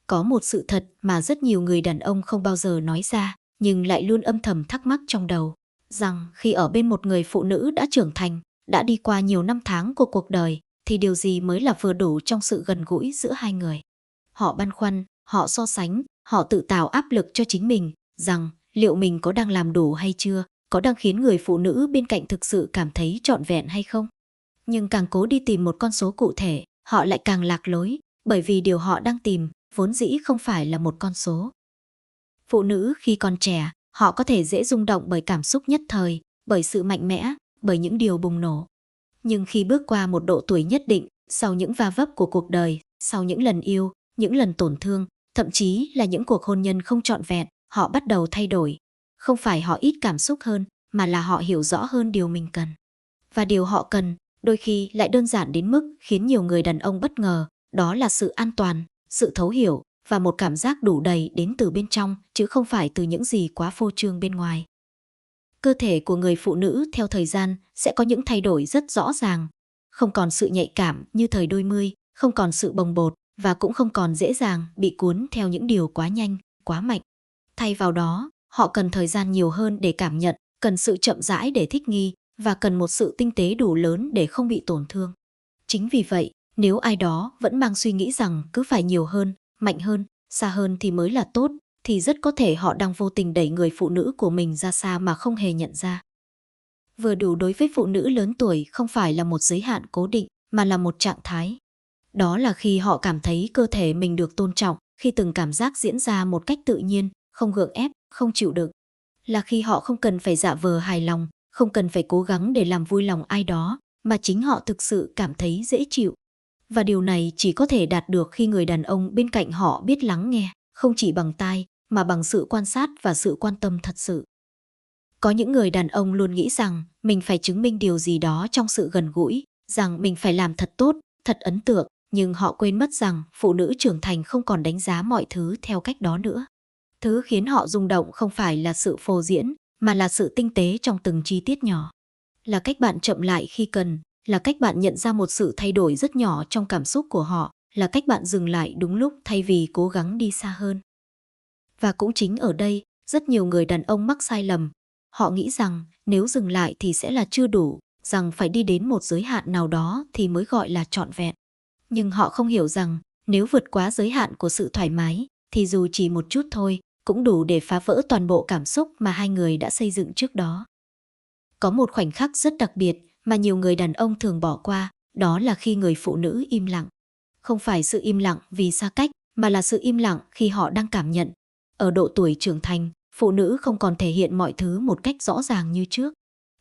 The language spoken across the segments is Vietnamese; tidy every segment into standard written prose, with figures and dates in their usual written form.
Có một sự thật mà rất nhiều người đàn ông không bao giờ nói ra, nhưng lại luôn âm thầm thắc mắc trong đầu, rằng khi ở bên một người phụ nữ đã trưởng thành, đã đi qua nhiều năm tháng của cuộc đời, thì điều gì mới là vừa đủ trong sự gần gũi giữa hai người. Họ băn khoăn, họ so sánh, họ tự tạo áp lực cho chính mình, rằng liệu mình có đang làm đủ hay chưa, có đang khiến người phụ nữ bên cạnh thực sự cảm thấy trọn vẹn hay không. Nhưng càng cố đi tìm một con số cụ thể, họ lại càng lạc lối, bởi vì điều họ đang tìm vốn dĩ không phải là một con số. Phụ nữ khi còn trẻ, họ có thể dễ rung động bởi cảm xúc nhất thời, bởi sự mạnh mẽ, bởi những điều bùng nổ. Nhưng khi bước qua một độ tuổi nhất định, sau những va vấp của cuộc đời, sau những lần yêu, những lần tổn thương, thậm chí là những cuộc hôn nhân không trọn vẹn, họ bắt đầu thay đổi. Không phải họ ít cảm xúc hơn, mà là họ hiểu rõ hơn điều mình cần. Và điều họ cần, đôi khi lại đơn giản đến mức khiến nhiều người đàn ông bất ngờ, đó là sự an toàn, sự thấu hiểu và một cảm giác đủ đầy đến từ bên trong, chứ không phải từ những gì quá phô trương bên ngoài. Cơ thể của người phụ nữ theo thời gian sẽ có những thay đổi rất rõ ràng. Không còn sự nhạy cảm như thời đôi mươi, không còn sự bồng bột và cũng không còn dễ dàng bị cuốn theo những điều quá nhanh, quá mạnh. Thay vào đó, họ cần thời gian nhiều hơn để cảm nhận, cần sự chậm rãi để thích nghi và cần một sự tinh tế đủ lớn để không bị tổn thương. Chính vì vậy, nếu ai đó vẫn mang suy nghĩ rằng cứ phải nhiều hơn, mạnh hơn, xa hơn thì mới là tốt, thì rất có thể họ đang vô tình đẩy người phụ nữ của mình ra xa mà không hề nhận ra. Vừa đủ đối với phụ nữ lớn tuổi không phải là một giới hạn cố định, mà là một trạng thái. Đó là khi họ cảm thấy cơ thể mình được tôn trọng, khi từng cảm giác diễn ra một cách tự nhiên, không gượng ép, không chịu đựng. Là khi họ không cần phải giả vờ hài lòng, không cần phải cố gắng để làm vui lòng ai đó, mà chính họ thực sự cảm thấy dễ chịu. Và điều này chỉ có thể đạt được khi người đàn ông bên cạnh họ biết lắng nghe, không chỉ bằng tai, mà bằng sự quan sát và sự quan tâm thật sự. Có những người đàn ông luôn nghĩ rằng mình phải chứng minh điều gì đó trong sự gần gũi, rằng mình phải làm thật tốt, thật ấn tượng, nhưng họ quên mất rằng phụ nữ trưởng thành không còn đánh giá mọi thứ theo cách đó nữa. Thứ khiến họ rung động không phải là sự phô diễn, mà là sự tinh tế trong từng chi tiết nhỏ. Là cách bạn chậm lại khi cần, là cách bạn nhận ra một sự thay đổi rất nhỏ trong cảm xúc của họ, là cách bạn dừng lại đúng lúc thay vì cố gắng đi xa hơn. Và cũng chính ở đây, rất nhiều người đàn ông mắc sai lầm. Họ nghĩ rằng nếu dừng lại thì sẽ là chưa đủ, rằng phải đi đến một giới hạn nào đó thì mới gọi là trọn vẹn. Nhưng họ không hiểu rằng nếu vượt quá giới hạn của sự thoải mái, thì dù chỉ một chút thôi, cũng đủ để phá vỡ toàn bộ cảm xúc mà hai người đã xây dựng trước đó. Có một khoảnh khắc rất đặc biệt mà nhiều người đàn ông thường bỏ qua, đó là khi người phụ nữ im lặng. Không phải sự im lặng vì xa cách, mà là sự im lặng khi họ đang cảm nhận. Ở độ tuổi trưởng thành, phụ nữ không còn thể hiện mọi thứ một cách rõ ràng như trước.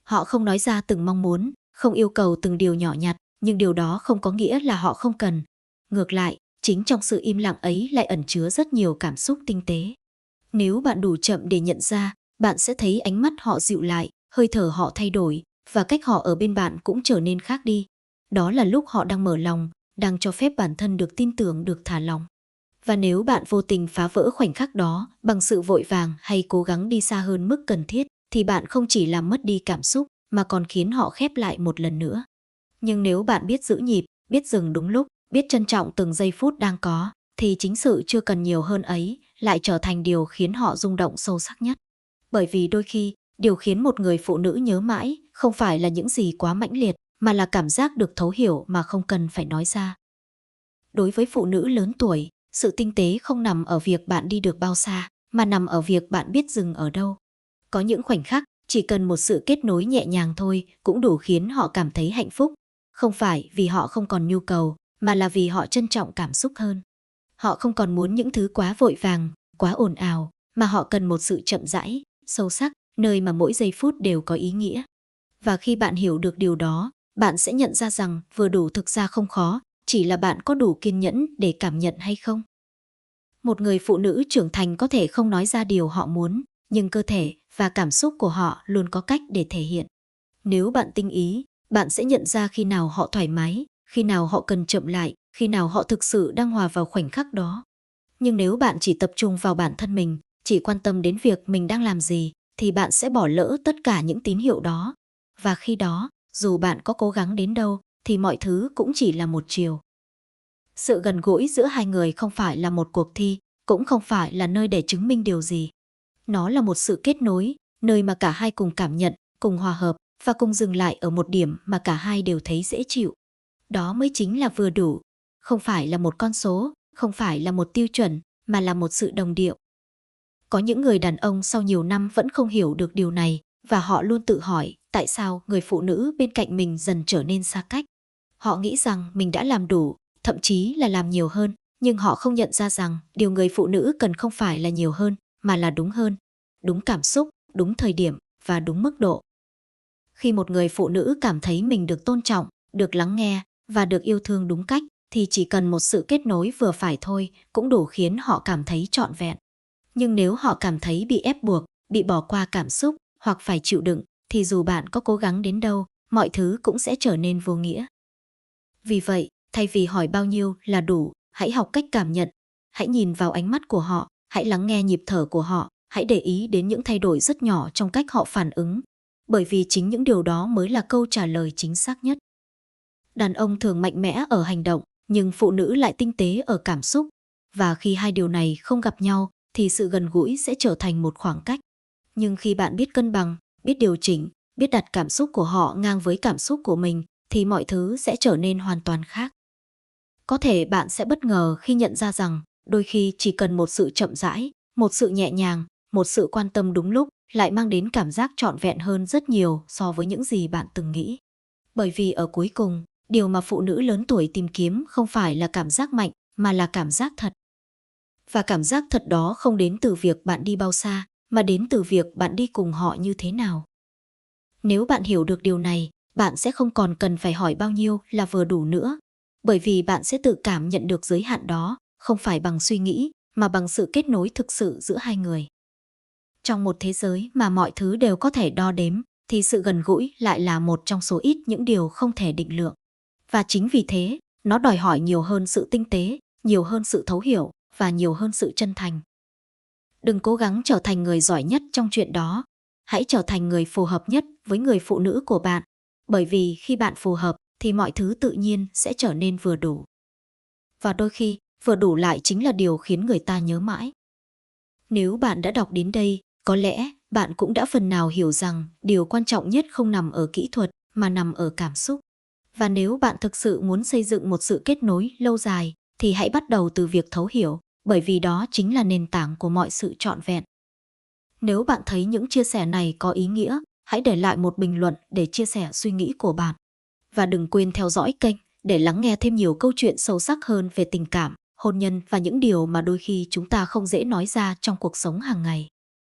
Họ không nói ra từng mong muốn, không yêu cầu từng điều nhỏ nhặt, nhưng điều đó không có nghĩa là họ không cần. Ngược lại, chính trong sự im lặng ấy lại ẩn chứa rất nhiều cảm xúc tinh tế. Nếu bạn đủ chậm để nhận ra, bạn sẽ thấy ánh mắt họ dịu lại, hơi thở họ thay đổi, và cách họ ở bên bạn cũng trở nên khác đi. Đó là lúc họ đang mở lòng, đang cho phép bản thân được tin tưởng, được thả lòng. Và nếu bạn vô tình phá vỡ khoảnh khắc đó bằng sự vội vàng hay cố gắng đi xa hơn mức cần thiết, thì bạn không chỉ làm mất đi cảm xúc, mà còn khiến họ khép lại một lần nữa. Nhưng nếu bạn biết giữ nhịp, biết dừng đúng lúc, biết trân trọng từng giây phút đang có, thì chính sự chưa cần nhiều hơn ấy lại trở thành điều khiến họ rung động sâu sắc nhất. Bởi vì đôi khi, điều khiến một người phụ nữ nhớ mãi không phải là những gì quá mãnh liệt, mà là cảm giác được thấu hiểu mà không cần phải nói ra. Đối với phụ nữ lớn tuổi, sự tinh tế không nằm ở việc bạn đi được bao xa, mà nằm ở việc bạn biết dừng ở đâu. Có những khoảnh khắc, chỉ cần một sự kết nối nhẹ nhàng thôi cũng đủ khiến họ cảm thấy hạnh phúc. Không phải vì họ không còn nhu cầu, mà là vì họ trân trọng cảm xúc hơn. Họ không còn muốn những thứ quá vội vàng, quá ồn ào, mà họ cần một sự chậm rãi, sâu sắc, nơi mà mỗi giây phút đều có ý nghĩa. Và khi bạn hiểu được điều đó, bạn sẽ nhận ra rằng vừa đủ thực ra không khó, chỉ là bạn có đủ kiên nhẫn để cảm nhận hay không. Một người phụ nữ trưởng thành có thể không nói ra điều họ muốn, nhưng cơ thể và cảm xúc của họ luôn có cách để thể hiện. Nếu bạn tinh ý, bạn sẽ nhận ra khi nào họ thoải mái, khi nào họ cần chậm lại, khi nào họ thực sự đang hòa vào khoảnh khắc đó. Nhưng nếu bạn chỉ tập trung vào bản thân mình, chỉ quan tâm đến việc mình đang làm gì, thì bạn sẽ bỏ lỡ tất cả những tín hiệu đó. Và khi đó, dù bạn có cố gắng đến đâu, thì mọi thứ cũng chỉ là một chiều. Sự gần gũi giữa hai người không phải là một cuộc thi, cũng không phải là nơi để chứng minh điều gì. Nó là một sự kết nối, nơi mà cả hai cùng cảm nhận, cùng hòa hợp và cùng dừng lại ở một điểm mà cả hai đều thấy dễ chịu. Đó mới chính là vừa đủ, không phải là một con số, không phải là một tiêu chuẩn, mà là một sự đồng điệu. Có những người đàn ông sau nhiều năm vẫn không hiểu được điều này, và họ luôn tự hỏi tại sao người phụ nữ bên cạnh mình dần trở nên xa cách. Họ nghĩ rằng mình đã làm đủ, thậm chí là làm nhiều hơn, nhưng họ không nhận ra rằng điều người phụ nữ cần không phải là nhiều hơn, mà là đúng hơn. Đúng cảm xúc, đúng thời điểm và đúng mức độ. Khi một người phụ nữ cảm thấy mình được tôn trọng, được lắng nghe và được yêu thương đúng cách, thì chỉ cần một sự kết nối vừa phải thôi cũng đủ khiến họ cảm thấy trọn vẹn. Nhưng nếu họ cảm thấy bị ép buộc, bị bỏ qua cảm xúc hoặc phải chịu đựng, thì dù bạn có cố gắng đến đâu, mọi thứ cũng sẽ trở nên vô nghĩa. Vì vậy, thay vì hỏi bao nhiêu là đủ, hãy học cách cảm nhận. Hãy nhìn vào ánh mắt của họ, hãy lắng nghe nhịp thở của họ, hãy để ý đến những thay đổi rất nhỏ trong cách họ phản ứng. Bởi vì chính những điều đó mới là câu trả lời chính xác nhất. Đàn ông thường mạnh mẽ ở hành động, nhưng phụ nữ lại tinh tế ở cảm xúc. Và khi hai điều này không gặp nhau, thì sự gần gũi sẽ trở thành một khoảng cách. Nhưng khi bạn biết cân bằng, biết điều chỉnh, biết đặt cảm xúc của họ ngang với cảm xúc của mình, thì mọi thứ sẽ trở nên hoàn toàn khác. Có thể bạn sẽ bất ngờ khi nhận ra rằng đôi khi chỉ cần một sự chậm rãi, một sự nhẹ nhàng, một sự quan tâm đúng lúc lại mang đến cảm giác trọn vẹn hơn rất nhiều so với những gì bạn từng nghĩ. Bởi vì ở cuối cùng, điều mà phụ nữ lớn tuổi tìm kiếm không phải là cảm giác mạnh, mà là cảm giác thật. Và cảm giác thật đó không đến từ việc bạn đi bao xa, mà đến từ việc bạn đi cùng họ như thế nào. Nếu bạn hiểu được điều này, bạn sẽ không còn cần phải hỏi bao nhiêu là vừa đủ nữa. Bởi vì bạn sẽ tự cảm nhận được giới hạn đó, không phải bằng suy nghĩ, mà bằng sự kết nối thực sự giữa hai người. Trong một thế giới mà mọi thứ đều có thể đo đếm, thì sự gần gũi lại là một trong số ít những điều không thể định lượng. Và chính vì thế, nó đòi hỏi nhiều hơn sự tinh tế, nhiều hơn sự thấu hiểu và nhiều hơn sự chân thành. Đừng cố gắng trở thành người giỏi nhất trong chuyện đó. Hãy trở thành người phù hợp nhất với người phụ nữ của bạn. Bởi vì khi bạn phù hợp thì mọi thứ tự nhiên sẽ trở nên vừa đủ. Và đôi khi, vừa đủ lại chính là điều khiến người ta nhớ mãi. Nếu bạn đã đọc đến đây, có lẽ bạn cũng đã phần nào hiểu rằng điều quan trọng nhất không nằm ở kỹ thuật mà nằm ở cảm xúc. Và nếu bạn thực sự muốn xây dựng một sự kết nối lâu dài, thì hãy bắt đầu từ việc thấu hiểu, bởi vì đó chính là nền tảng của mọi sự trọn vẹn. Nếu bạn thấy những chia sẻ này có ý nghĩa, hãy để lại một bình luận để chia sẻ suy nghĩ của bạn. Và đừng quên theo dõi kênh để lắng nghe thêm nhiều câu chuyện sâu sắc hơn về tình cảm, hôn nhân và những điều mà đôi khi chúng ta không dễ nói ra trong cuộc sống hàng ngày.